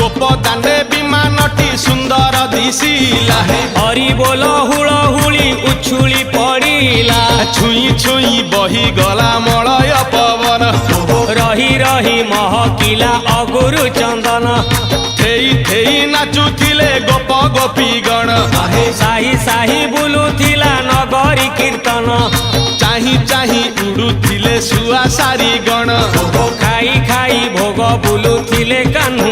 गोप दांडे विमानटी सुंदर दिशिला हरि बोल हुलहुली उछुली पड़िला छुई छुई बही गला मलय पवन रही रही महकिला अगुरु चंदन थेई थेई नाचुथिले गोप गोपी गण साही साही बुलुथिला नगरी कीर्तन चाही चाही उड़ुथिले सुआ सारी गण खाई खाई भोग बुलुथिले कान्हा